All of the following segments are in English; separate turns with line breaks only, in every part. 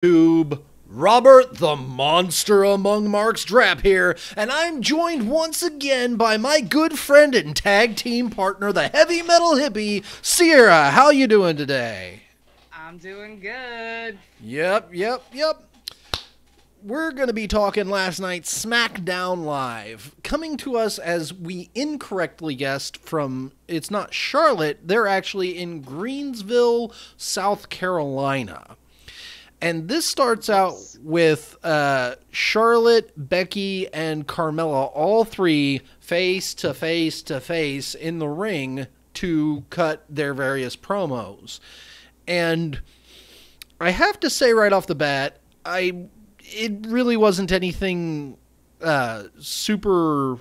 YouTube. Robert the Monster Among Marks Drap here, and I'm joined once again by my good friend and tag team partner, the heavy metal hippie, Sierra. How you doing today?
I'm doing good.
Yep. We're going to be talking last night's Smackdown Live, coming to us as we incorrectly guessed from, it's not Charlotte, they're actually in Greensville, South Carolina. And this starts out with Charlotte, Becky, and Carmella, all three face to face to face in the ring to cut their various promos. And I have to say right off the bat, it really wasn't anything super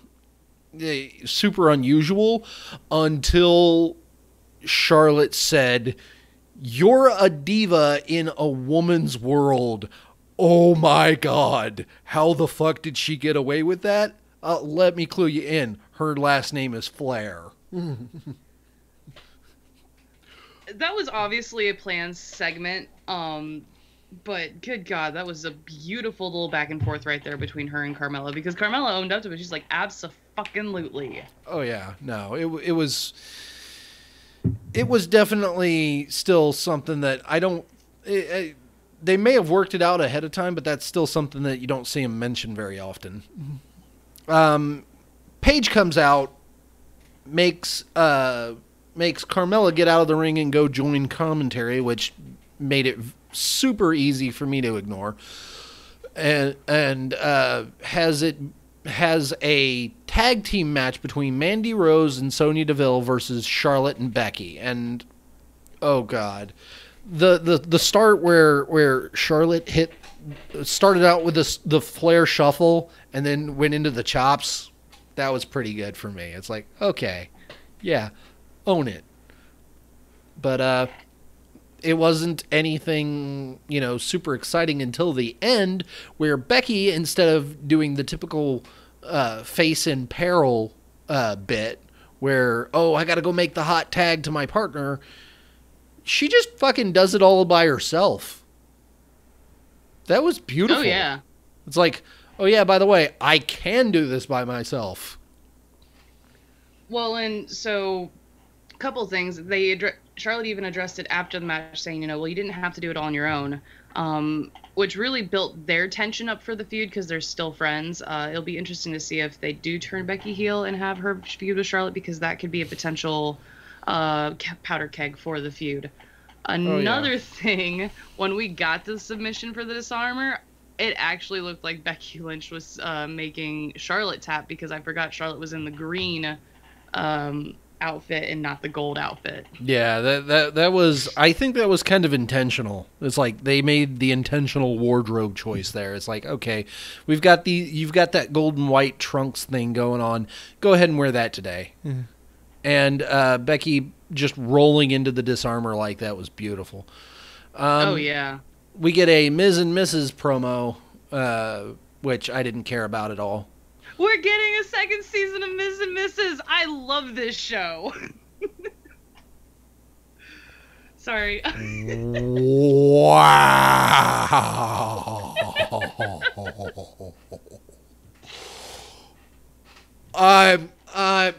unusual until Charlotte said, "You're a diva in a woman's world." Oh my God. How the fuck did she get away with that? Let me clue you in. Her last name is Flair.
That was obviously a planned segment, but good God, that was a beautiful little back and forth right there between her and Carmella, because Carmella owned up to it. She's like, abso-fucking-lutely.
Oh yeah, no, it was definitely still something that they may have worked it out ahead of time, but that's still something that you don't see them mention very often. Paige comes out, makes Carmella get out of the ring and go join commentary, which made it super easy for me to ignore, and has a tag team match between Mandy Rose and Sonya Deville versus Charlotte and Becky. And oh God, the start where Charlotte started out with the Flair shuffle and then went into the chops, that was pretty good for me. It's like, okay, yeah, own it. But it wasn't anything, super exciting until the end, where Becky, instead of doing the typical face in peril bit, where, oh, I got to go make the hot tag to my partner, she just fucking does it all by herself. That was beautiful.
Oh, yeah.
It's like, oh, yeah, by the way, I can do this by myself.
Well, and so, a couple things. Charlotte even addressed it after the match, saying, well, you didn't have to do it all on your own, which really built their tension up for the feud, because they're still friends. It'll be interesting to see if they do turn Becky heel and have her feud with Charlotte, because that could be a potential powder keg for the feud. Another thing, when we got the submission for the disarmer, it actually looked like Becky Lynch was making Charlotte tap, because I forgot Charlotte was in the green outfit and not the gold outfit.
Yeah, that was, I think that was kind of intentional. It's like they made the intentional wardrobe choice there. It's like, okay, you've got that gold and white trunks thing going on. Go ahead and wear that today. Mm-hmm. And Becky just rolling into the disarmer like that was beautiful.
Oh yeah.
We get a Ms. and Mrs. promo, which I didn't care about at all.
We're getting a second season of Ms. and Mrs. I love this show. Sorry.
Wow.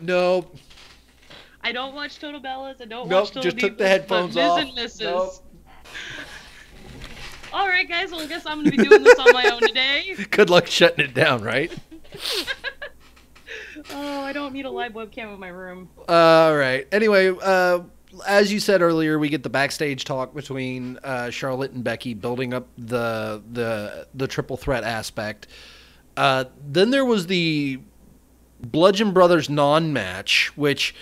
No.
I don't watch Total Bellas. I don't watch Total
just
Divas,
took the headphones
but
off.
Ms. and Mrs.
Nope.
All right, guys. Well, I guess I'm going to be doing this on my own today.
Good luck shutting it down, right?
Oh, I don't need a live webcam in my room.
All right. Anyway, as you said earlier, we get the backstage talk between Charlotte and Becky, building up the triple threat aspect. Then there was the Bludgeon Brothers non-match, which,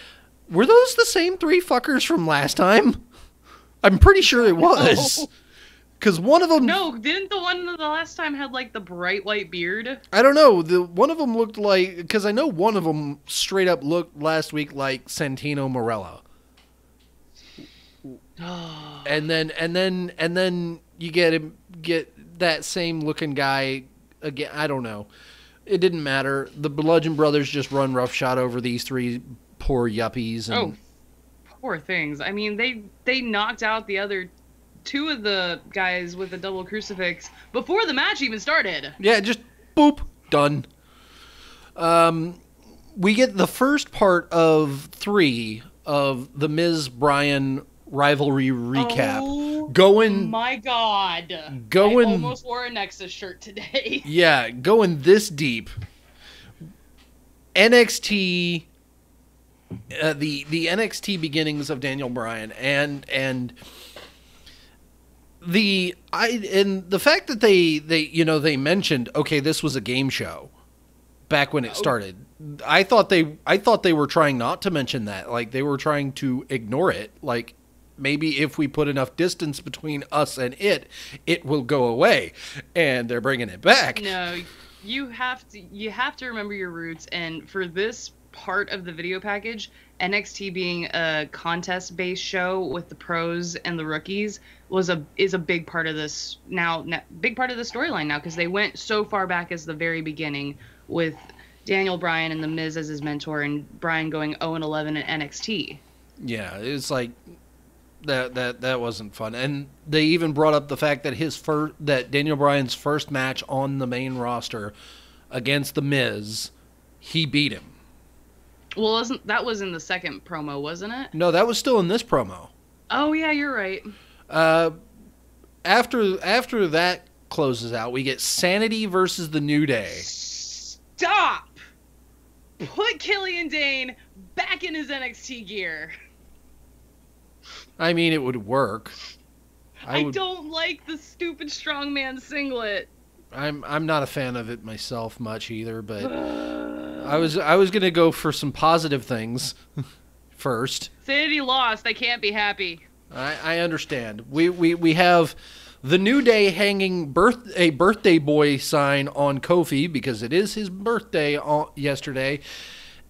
were those the same three fuckers from last time? I'm pretty sure it was.
No.
Because one of them...
No, didn't the one the last time had, like, the bright white beard?
I don't know. One of them looked like... Because I know one of them straight up looked last week like Santino Marella. and then you get that same looking guy again. I don't know. It didn't matter. The Bludgeon Brothers just run roughshod over these three poor yuppies. And...
Oh, poor things. I mean, they knocked out the other two of the guys with the double crucifix before the match even started.
Yeah, just boop, done. We get the first part of 3 of the Miz Bryan rivalry recap.
Oh,
going
my God. I almost wore a Nexus shirt today.
Yeah, going this deep. NXT, the NXT beginnings of Daniel Bryan, and the fact that they mentioned, okay, this was a game show back when it started. I thought they were trying not to mention that, like they were trying to ignore it, like maybe if we put enough distance between us and it will go away, and they're bringing it back.
No, you have to remember your roots, and for this part of the video package, NXT being a contest-based show with the pros and the rookies is a big part of this big part of the storyline now, because they went so far back as the very beginning with Daniel Bryan and The Miz as his mentor, and Bryan going 0-11 in NXT.
Yeah, it's like that wasn't fun. And they even brought up the fact that that Daniel Bryan's first match on the main roster against The Miz, he beat him.
Well, that was in the second promo, wasn't it?
No, that was still in this promo.
Oh yeah, you're right.
After that closes out, we get Sanity versus the New Day.
Stop! Put Killian Dane back in his NXT gear.
I mean, it would work.
I don't like the stupid strongman singlet.
I'm not a fan of it myself much either, but I was gonna go for some positive things first.
Sanity lost. I can't be happy.
I understand. We have the New Day hanging a birthday boy sign on Kofi because it is his birthday yesterday,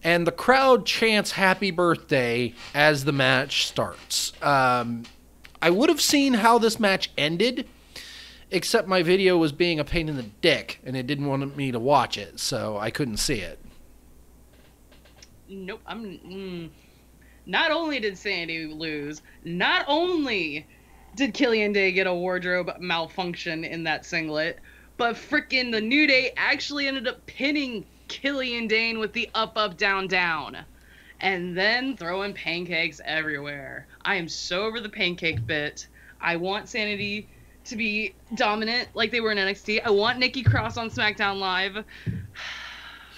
and the crowd chants happy birthday as the match starts. I would have seen how this match ended, except my video was being a pain in the dick, and it didn't want me to watch it, so I couldn't see it.
Nope. Not only did Sandy lose, not only did Killian Day get a wardrobe malfunction in that singlet, but frickin' the New Day actually ended up pinning Killian Dane with the up, up, down, down. And then throwing pancakes everywhere. I am so over the pancake bit. I want Sanity to be dominant like they were in NXT. I want Nikki Cross on SmackDown Live.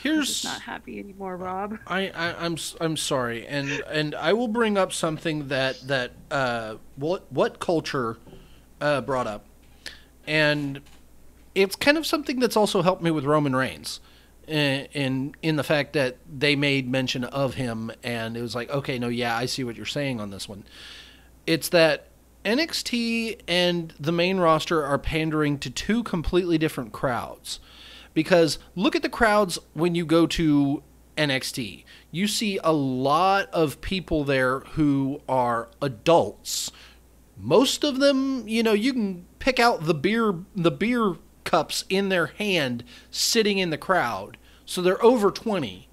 I'm just not happy anymore, Rob.
I'm sorry, and I will bring up something that what culture brought up, and it's kind of something that's also helped me with Roman Reigns, in the fact that they made mention of him, and it was like, okay, no, yeah, I see what you're saying on this one. It's that NXT and the main roster are pandering to two completely different crowds. Because look at the crowds when you go to NXT. You see a lot of people there who are adults. Most of them, you can pick out the beer cups in their hand sitting in the crowd. So they're over 20.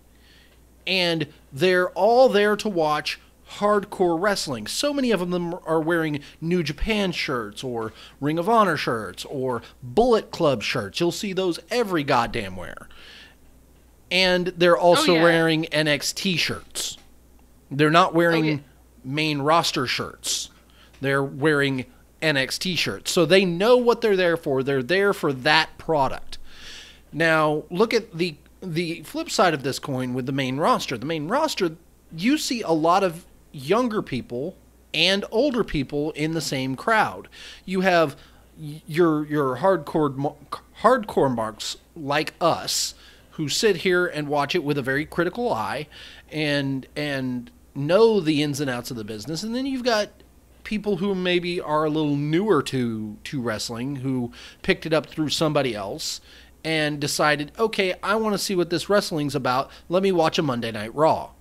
And they're all there to watch hardcore wrestling. So many of them are wearing New Japan shirts or Ring of Honor shirts or Bullet Club shirts. You'll see those every goddamn where. And they're also wearing NXT shirts. They're not wearing main roster shirts. They're wearing NXT shirts. So they know what they're there for. They're there for that product. Now, look at the flip side of this coin with the main roster. The main roster, you see a lot of younger people and older people in the same crowd. You have your hardcore marks like us who sit here and watch it with a very critical eye and know the ins and outs of the business. And then you've got people who maybe are a little newer to wrestling, who picked it up through somebody else and decided, okay, I want to see what this wrestling's about. Let me watch a Monday Night Raw.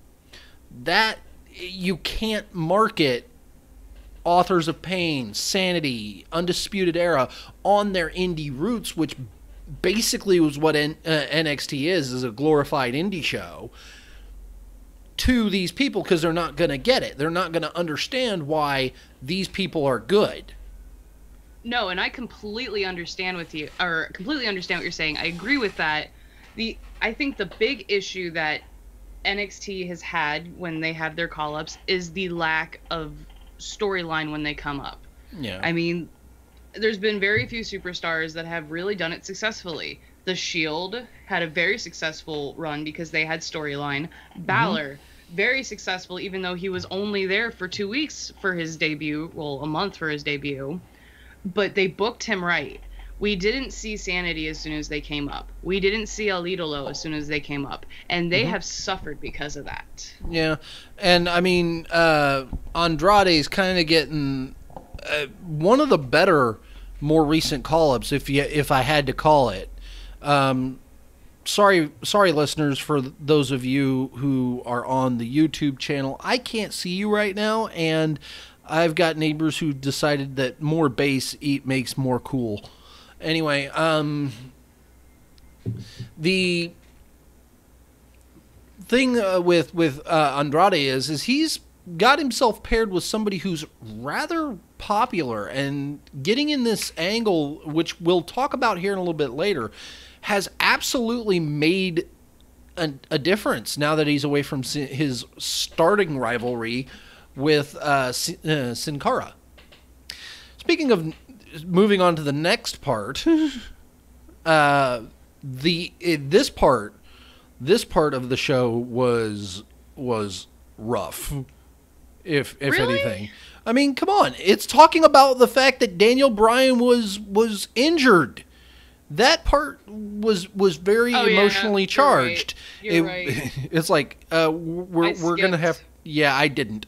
That you can't market Authors of Pain, Sanity, Undisputed Era on their indie roots, which basically was what NXT is a glorified indie show, to these people, because they're not going to get it. They're not going to understand why these people are good.
No, and I completely understand with you, or completely understand what you're saying. I agree with that. I think the big issue that NXT has had when they have their call-ups is the lack of storyline when they come up.
Yeah.
I mean, there's been very few superstars that have really done it successfully. The Shield had a very successful run because they had storyline. Balor, very successful, even though he was only there for 2 weeks for his debut, well, a month for his debut. But they booked him right. We didn't see Sanity as soon as they came up. We didn't see El Idolo as soon as they came up. And they have suffered because of that.
Yeah. And, I mean, Andrade's kind of getting one of the better, more recent call-ups, if I had to call it. Sorry, listeners, for those of you who are on the YouTube channel. I can't see you right now, and I've got neighbors who decided that more bass makes more cool. Anyway, the thing with Andrade is he's got himself paired with somebody who's rather popular, and getting in this angle, which we'll talk about here in a little bit later, has absolutely made a difference now that he's away from his starting rivalry with Sin Cara. Speaking of moving on to the next part, this part of the show was rough, if
Really?
anything. I mean, come on, it's talking about the fact that Daniel Bryan was injured. That part was very emotionally charged.
You're right.
It's like we're gonna have. Yeah, I didn't.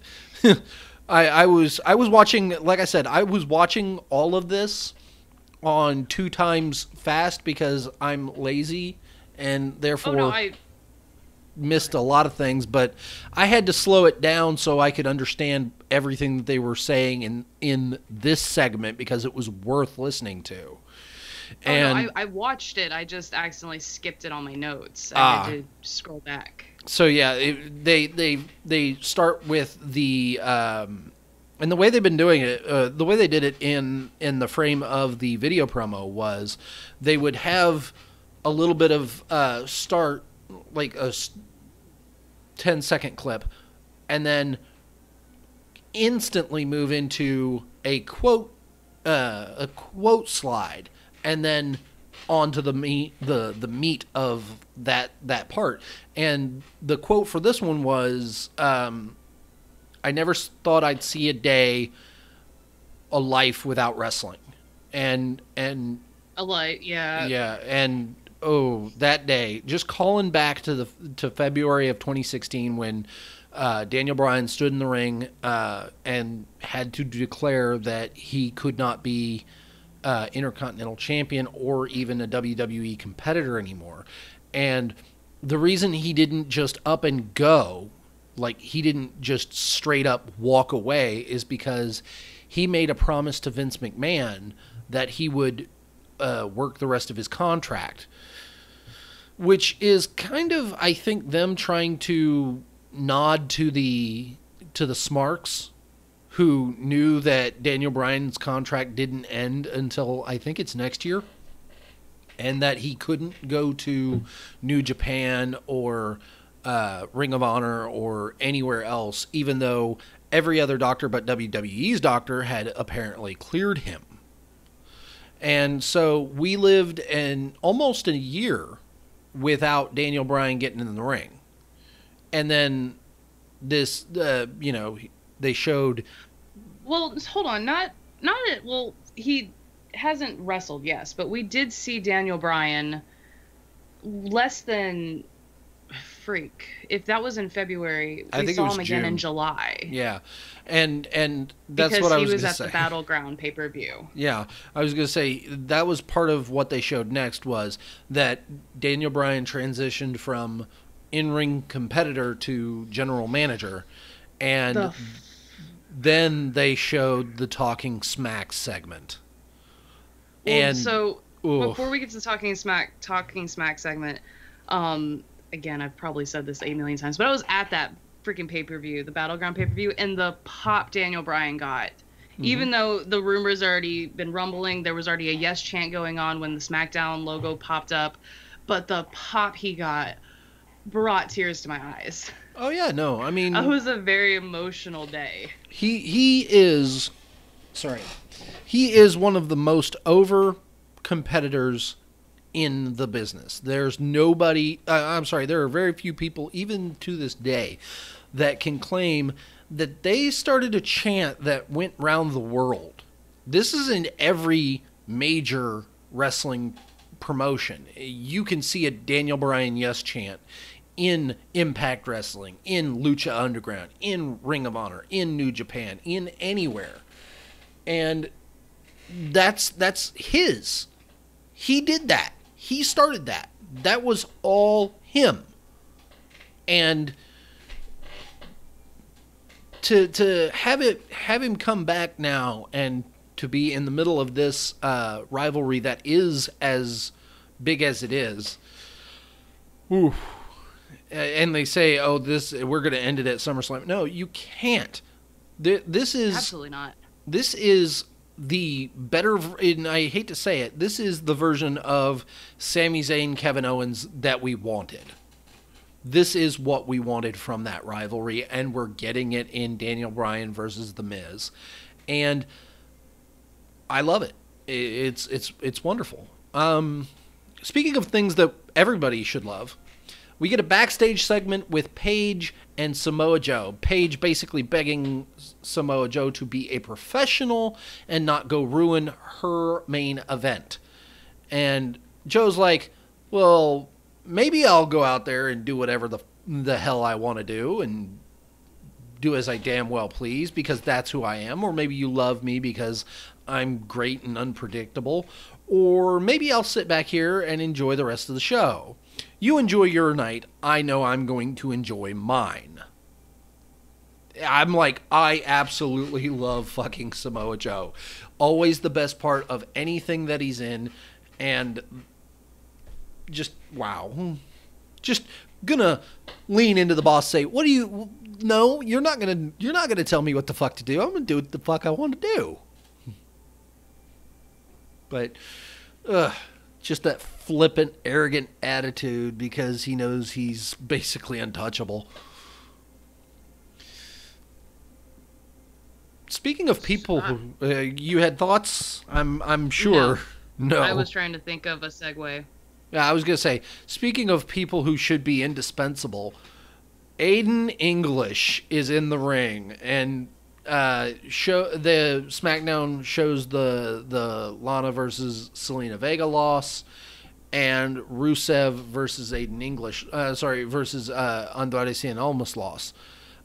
I was watching. Like I said, I was watching all of this on 2 times fast because I'm lazy and therefore missed a lot of things. But I had to slow it down so I could understand everything that they were saying in this segment because it was worth listening to. And
I watched it. I just accidentally skipped it on my notes. I had to scroll back.
So yeah, they start with the and the way they've been doing it, the way they did it in the frame of the video promo was they would have a little bit of start, like a 10-second clip, and then instantly move into a quote slide, and then onto the meat of that part. And the quote for this one was, "I never thought I'd see a life without wrestling," and
A light, yeah.
and that day, just calling back to February of 2016 when Daniel Bryan stood in the ring and had to declare that he could not be Intercontinental Champion or even a WWE competitor anymore. And the reason he didn't just up and go, like he didn't just straight up walk away, is because he made a promise to Vince McMahon that he would work the rest of his contract, which is kind of, I think, them trying to nod to the Smarks, who knew that Daniel Bryan's contract didn't end until I think it's next year, and that he couldn't go to New Japan or Ring of Honor or anywhere else, even though every other doctor but WWE's doctor had apparently cleared him. And so we lived in almost a year without Daniel Bryan getting in the ring. And then this, they showed...
Well, hold on. Well, he hasn't wrestled, yes, but we did see Daniel Bryan less than... If that was in February, we saw him again in July.
Yeah, and that's
because
what I was going to say. Because
he was at the Battleground pay-per-view.
Yeah, I was going to say that was part of what they showed next, was that Daniel Bryan transitioned from in-ring competitor to general manager, and then they showed the Talking Smack segment.
Well,
and
so before we get to the Talking Smack segment, again, I've probably said this 8 million times, but I was at that freaking pay-per-view, the Battleground pay-per-view, and the pop Daniel Bryan got Even though the rumors already been rumbling, there was already a yes chant going on when the SmackDown logo popped up, but the pop he got brought tears to my eyes.
Oh yeah, no, I
It
mean,
was a very emotional day.
he is sorry, he is one of the most over competitors in the business. There's nobody. I'm sorry, there are very few people, even to this day, that can claim that they started a chant that went round the world. This is in every major wrestling promotion. You can see a Daniel Bryan yes chant in Impact Wrestling, in Lucha Underground, in Ring of Honor, in New Japan, in anywhere. And that's his. He did that. He started that. That was all him. And to have him come back now and to be in the middle of this rivalry that is as big as it is. Ooh. And they say, "Oh, we're going to end it at SummerSlam." No, you can't. This is
absolutely not.
This is the better, and I hate to say it, this is the version of Sami Zayn, Kevin Owens that we wanted. This is what we wanted from that rivalry, and we're getting it in Daniel Bryan versus The Miz, and I love it. It's wonderful. Speaking of things that everybody should love, we get a backstage segment with Paige and Samoa Joe. Paige basically begging Samoa Joe to be a professional and not go ruin her main event. And Joe's like, well, maybe I'll go out there and do whatever the hell I want to do and do as I damn well please because that's who I am. Or maybe you love me because I'm great and unpredictable. Or maybe I'll sit back here and enjoy the rest of the show. You enjoy your night. I know I'm going to enjoy mine. I'm like, I absolutely love fucking Samoa Joe. Always the best part of anything that he's in. And just, wow. Just gonna lean into the boss, say, what do you, no, you're not gonna tell me what the fuck to do. I'm gonna do what the fuck I want to do. But, just that flippant, arrogant attitude because he knows he's basically untouchable. Speaking of people who, you had thoughts? I'm sure. No.
I was trying to think of a segue.
Yeah, I was going to say, speaking of people who should be indispensable, Aiden English is in the ring, and the SmackDown shows the Lana versus Selena Vega loss, and Rusev versus Aiden English, versus Andrade Cien Almas loss.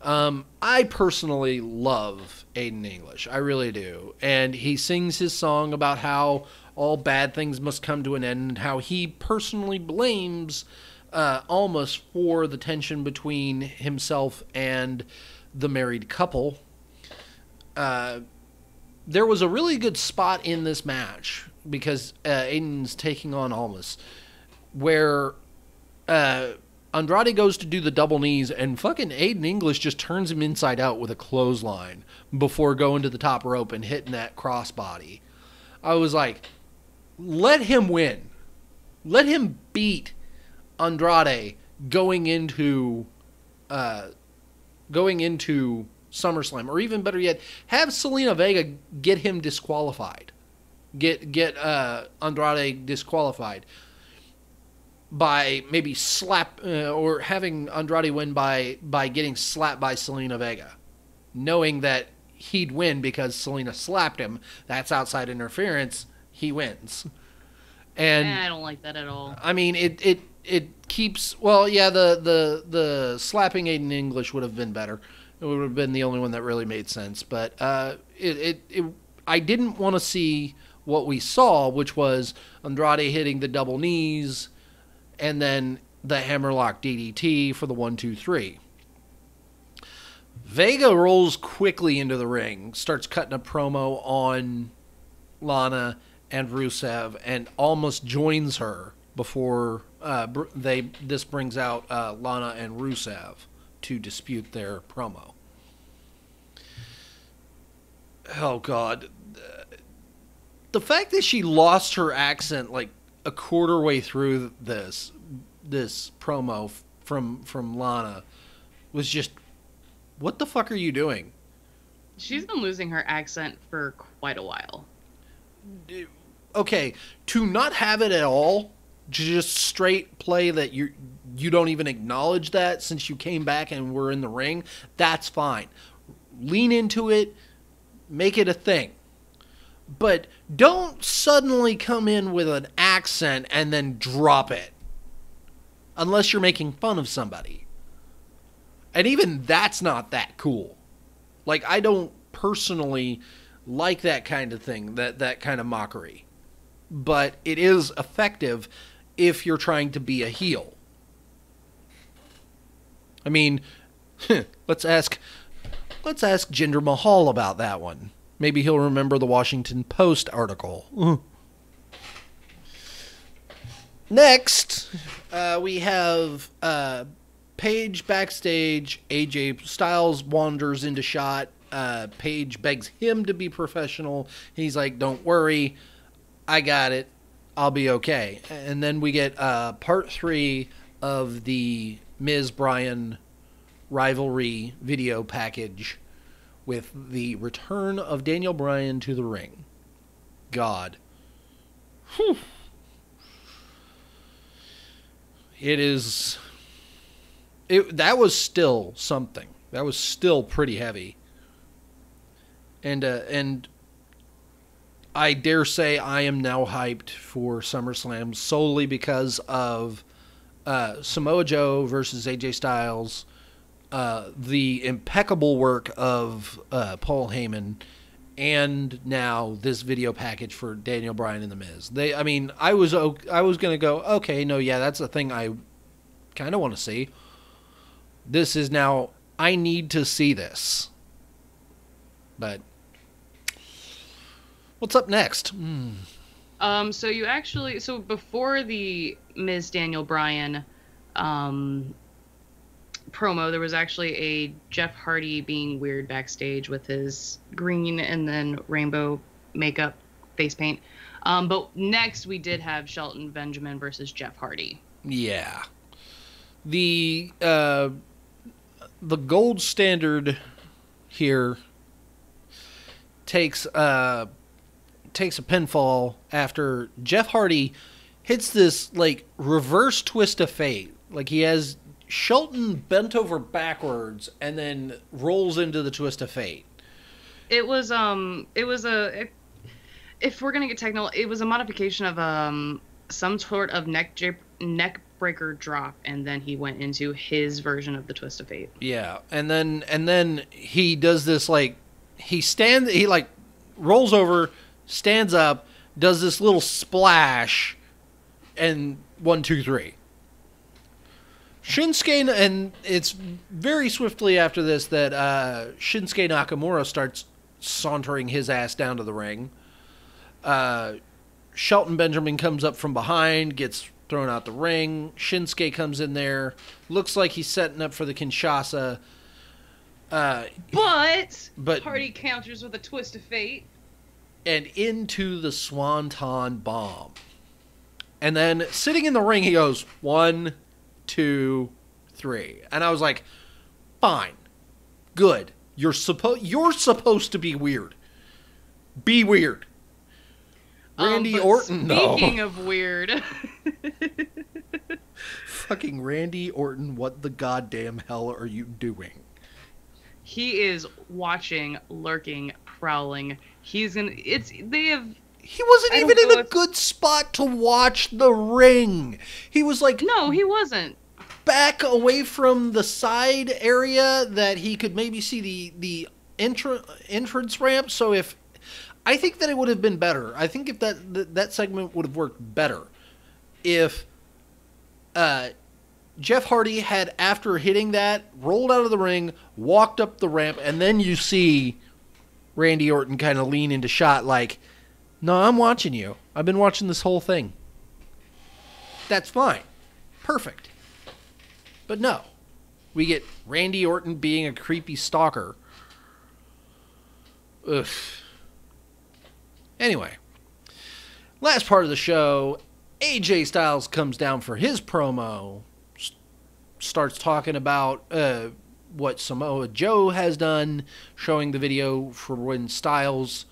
I personally love Aiden English. I really do. And he sings his song about how all bad things must come to an end and how he personally blames Almas for the tension between himself and the married couple. There was a really good spot in this match because Aiden's taking on Almas where Andrade goes to do the double knees and fucking Aiden English just turns him inside out with a clothesline before going to the top rope and hitting that crossbody. I was like, let him win. Let him beat Andrade going into SummerSlam, or even better yet, have Selena Vega get him disqualified. Get Andrade disqualified by maybe or having Andrade win by getting slapped by Selena Vega, knowing that he'd win because Selena slapped him. That's outside interference. He wins. And
I don't like that at all.
I mean, it keeps, well, yeah, the slapping Aiden English would have been better. It would have been the only one that really made sense. But I didn't want to see what we saw, which was Andrade hitting the double knees and then the hammerlock DDT for the 1-2-3. Vega rolls quickly into the ring, starts cutting a promo on Lana and Rusev, and almost joins her before this brings out Lana and Rusev to dispute their promo. oh God, the fact that she lost her accent like a quarter way through this promo from Lana was just, what the fuck are you doing?
She's been losing her accent for quite a while.
Okay, to not have it at all, to just straight play that you don't even acknowledge that since you came back and were in the ring, that's fine. Lean into it, make it a thing. But don't suddenly come in with an accent and then drop it. Unless you're making fun of somebody. And even that's not that cool. Like, I don't personally like that kind of thing, that kind of mockery. But it is effective if you're trying to be a heel. I mean, let's ask Jinder Mahal about that one. Maybe he'll remember the Washington Post article. Next, we have Paige backstage. AJ Styles wanders into shot. Paige begs him to be professional. He's like, don't worry. I got it. I'll be okay. And then we get part 3 of the Miz Bryan rivalry video package with the return of Daniel Bryan to the ring. God. Whew. That was still something. That was still pretty heavy. And I dare say I am now hyped for SummerSlam solely because of Samoa Joe versus AJ Styles, the impeccable work of Paul Heyman, and now this video package for Daniel Bryan and The Miz. I was going to go, okay, no, yeah, that's a thing I kind of want to see. This is now, I need to see this. But what's up next?
So before the Miz Daniel Bryan promo, there was actually a Jeff Hardy being weird backstage with his green and then rainbow makeup face paint. But next we did have Shelton Benjamin versus Jeff Hardy.
Yeah. The gold standard here takes a pinfall after Jeff Hardy hits this like reverse twist of fate. Like he has Shelton bent over backwards and then rolls into the twist of fate.
If we're gonna get technical, it was a modification of some sort of neck breaker drop, and then he went into his version of the twist of fate.
Yeah, and then he does this like he like rolls over, stands up, does this little splash, and 1, 2, 3. Shinsuke, and it's very swiftly after this that Shinsuke Nakamura starts sauntering his ass down to the ring. Shelton Benjamin comes up from behind, gets thrown out the ring. Shinsuke comes in there. Looks like he's setting up for the Kinshasa.
But Hardy counters with a twist of fate.
And into the Swanton Bomb. And then sitting in the ring, he goes, 1, 2, 3. And I was like, fine. Good. You're supposed to be weird. Be weird. Randy Orton, though.
Speaking of weird.
Fucking Randy Orton, what the goddamn hell are you doing?
He is watching, lurking, prowling. He wasn't
even in a good spot to watch the ring. He was like...
No, he wasn't.
Back away from the side area that he could maybe see the entrance ramp. So I think that it would have been better. I think if that segment would have worked better if Jeff Hardy had, after hitting that, rolled out of the ring, walked up the ramp, and then you see Randy Orton kind of lean into shot like, no, I'm watching you. I've been watching this whole thing. That's fine. Perfect. But no. We get Randy Orton being a creepy stalker. Ugh. Anyway, last part of the show, AJ Styles comes down for his promo, starts talking about what Samoa Joe has done, showing the video for when Styles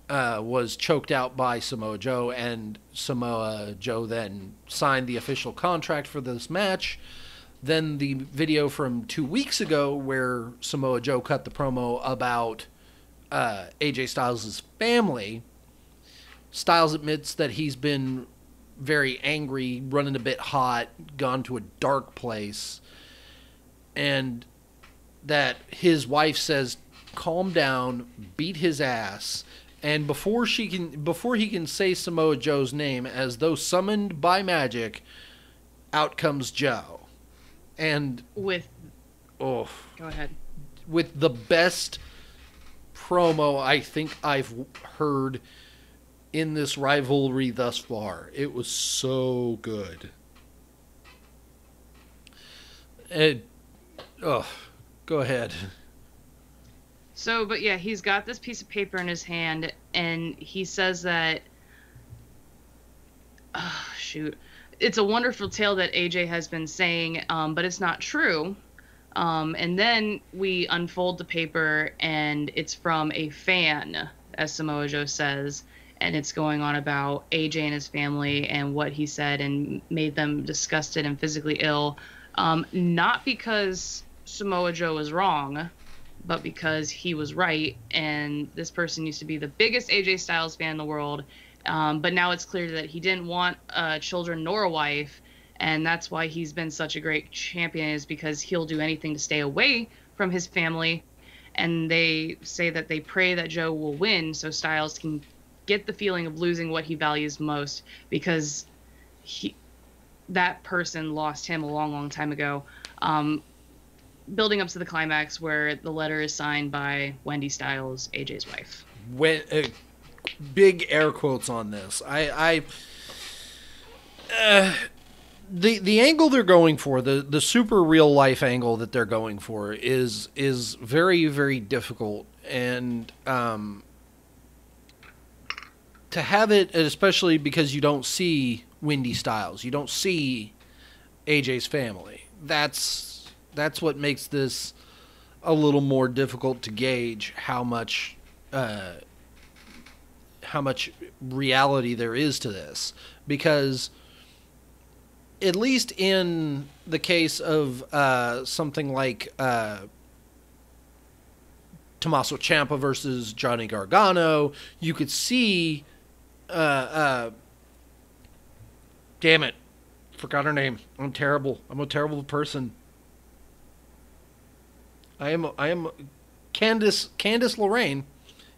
was choked out by Samoa Joe, and Samoa Joe then signed the official contract for this match. Then the video from 2 weeks ago where Samoa Joe cut the promo about AJ Styles' family. Styles admits that he's been very angry, running a bit hot, gone to a dark place, and that his wife says, calm down, beat his ass, and before he can say Samoa Joe's name, as though summoned by magic, out comes Joe. And
Go ahead.
With the best promo I think I've heard in this rivalry thus far. It was so good. Go ahead.
So, but yeah, he's got this piece of paper in his hand, and he says that, it's a wonderful tale that AJ has been saying, but it's not true. And then we unfold the paper, and it's from a fan, as Samoa Joe says, and it's going on about AJ and his family and what he said and made them disgusted and physically ill. Not because Samoa Joe was wrong, but because he was right, and this person used to be the biggest AJ Styles fan in the world, but now it's clear that he didn't want children nor a wife, and that's why he's been such a great champion, is because he'll do anything to stay away from his family. And they say that they pray that Joe will win so Styles can get the feeling of losing what he values most, because that person lost him a long, long time ago. Building up to the climax where the letter is signed by Wendy Styles, AJ's wife.
Big air quotes on this. The angle they're going for, the super real life angle that they're going for is very, very difficult, and to have it, especially because you don't see Wendy Styles, you don't see AJ's family. That's what makes this a little more difficult to gauge how much reality there is to this, because at least in the case of something like Tommaso Ciampa versus Johnny Gargano, you could see damn it, forgot her name. I'm terrible. I'm a terrible person. I am Candice LeRaine.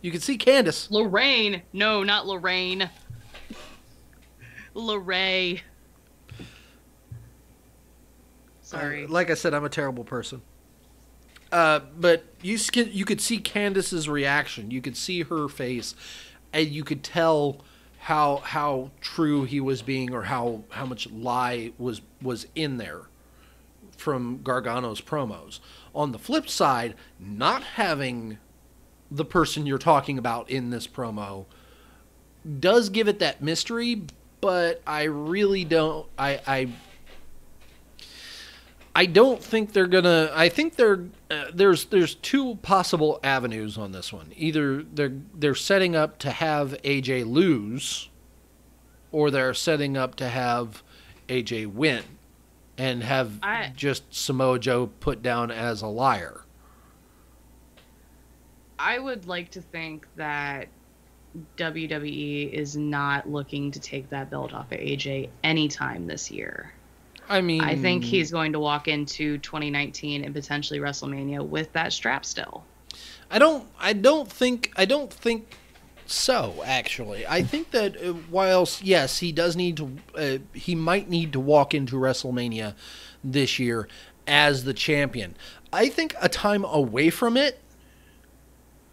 You can see Candice.
Lorraine. No, not Lorraine. Lorraine. Sorry.
Like I said, I'm a terrible person. But you could see Candice's reaction. You could see her face, and you could tell how true he was being, or how much lie was in there from Gargano's promos. On the flip side, not having the person you're talking about in this promo does give it that mystery, but I really don't. I don't think they're gonna. I think there's two possible avenues on this one. Either they're setting up to have AJ lose, or they're setting up to have AJ win and have just Samoa Joe put down as a liar.
I would like to think that WWE is not looking to take that belt off of AJ anytime this year.
I mean,
I think he's going to walk into 2019 and potentially WrestleMania with that strap still.
I don't think so, actually. I think that whilst, yes, he does need to, he might need to walk into WrestleMania this year as the champion. I think a time away from it,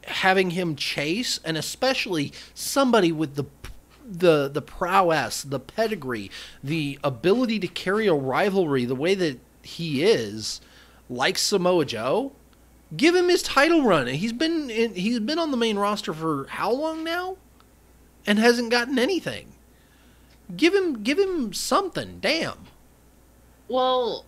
having him chase, and especially somebody with the prowess, the pedigree, the ability to carry a rivalry the way that he is, like Samoa Joe, Give him his title run. He's been on the main roster for how long now, and hasn't gotten anything. Give him something. Damn.
Well,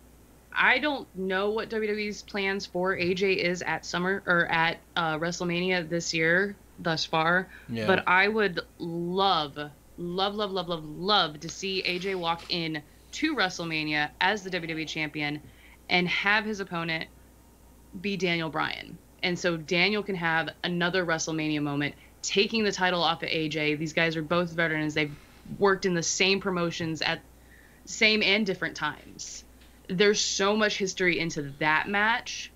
I don't know what WWE's plans for AJ is at WrestleMania this year thus far,
Yeah.
but I would love to see AJ walk in to WrestleMania as the WWE champion and have his opponent be Daniel Bryan. And so Daniel can have another WrestleMania moment, taking the title off of AJ. These guys are both veterans. They've worked in the same promotions at same and different times. There's so much history into that match,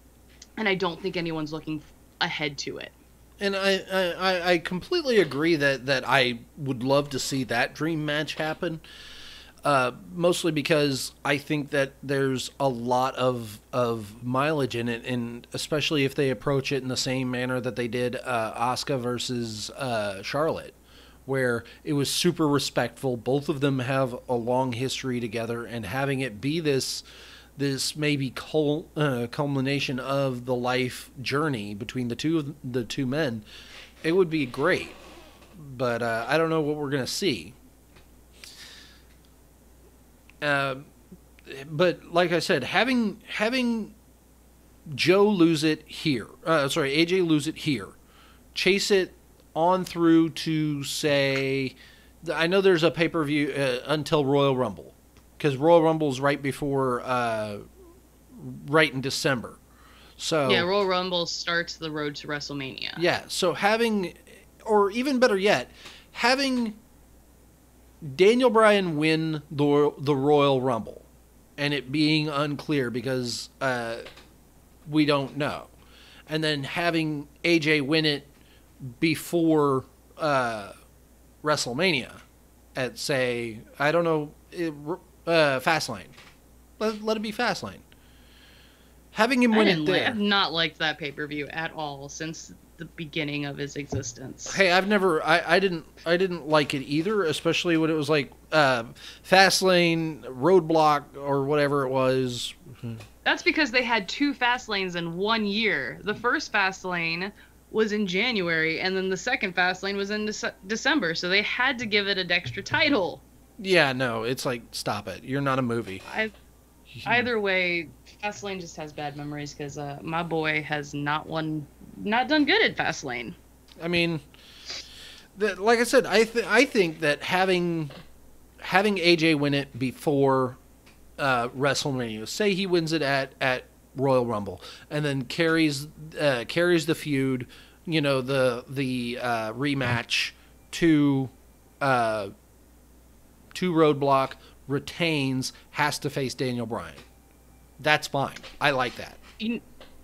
and I don't think anyone's looking ahead to it.
And I completely agree that I would love to see that dream match happen. Mostly because I think that there's a lot of mileage in it, and especially if they approach it in the same manner that they did Asuka versus Charlotte, where it was super respectful. Both of them have a long history together, and having it be this maybe culmination of the life journey between the two men, it would be great. But I don't know what we're gonna see. But like I said, having Joe lose it here, AJ lose it here, chase it on through to, say, I know there's a pay-per-view until Royal Rumble, because Royal Rumble is right before, right in December. So
yeah, Royal Rumble starts the road to WrestleMania.
Yeah, so having, or even better yet, having Daniel Bryan win the Royal Rumble, and it being unclear because we don't know, and then having AJ win it before WrestleMania at, say, I don't know, Fastlane. Let it be Fastlane. Having him win it there.
I've not liked that pay-per-view at all since the beginning of his existence.
Hey, I didn't like it either, especially when it was like Fastlane, Roadblock, or whatever it was.
That's because they had 2 Fastlanes in 1 year. The first Fastlane was in January, and then the second Fastlane was in December, so they had to give it an extra title.
Yeah, no, it's like, stop it. You're not a movie.
Either way, Fastlane just has bad memories because my boy has not done good at Fastlane.
I mean, like I said, I think that having AJ win it before WrestleMania, say he wins it at Royal Rumble, and then carries the feud, the rematch to Roadblock, retains, has to face Daniel Bryan. That's fine. I like that.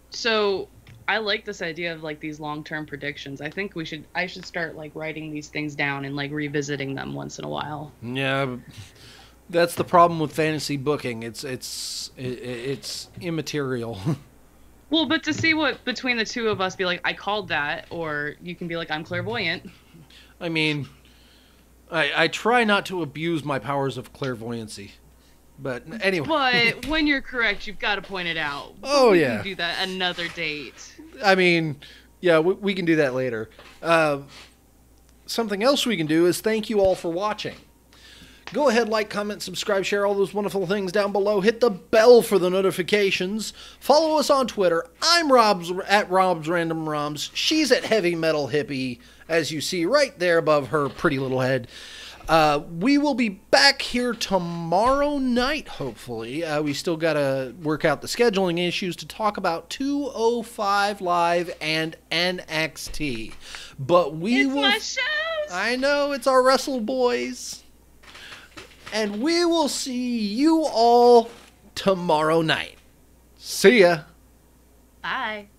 So I like this idea of like these long-term predictions. I think I should start like writing these things down and like revisiting them once in a while.
Yeah, that's the problem with fantasy booking. It's immaterial.
Well, but to see what between the two of us be like, I called that, or you can be like, I'm clairvoyant.
I mean, I try not to abuse my powers of clairvoyancy. But anyway.
But when you're correct, you've got to point it out.
Oh,
we
yeah.
can do that another date.
I mean, yeah, we can do that later. Something else we can do is thank you all for watching. Go ahead, like, comment, subscribe, share all those wonderful things down below. Hit the bell for the notifications. Follow us on Twitter. I'm at Rob's Random Roms. She's at Heavy Metal Hippie, as you see right there above her pretty little head. We will be back here tomorrow night, hopefully. We still got to work out the scheduling issues to talk about 205 Live and NXT. But
It's my shows!
I know, it's our Wrestle Boys. And we will see you all tomorrow night. See ya.
Bye.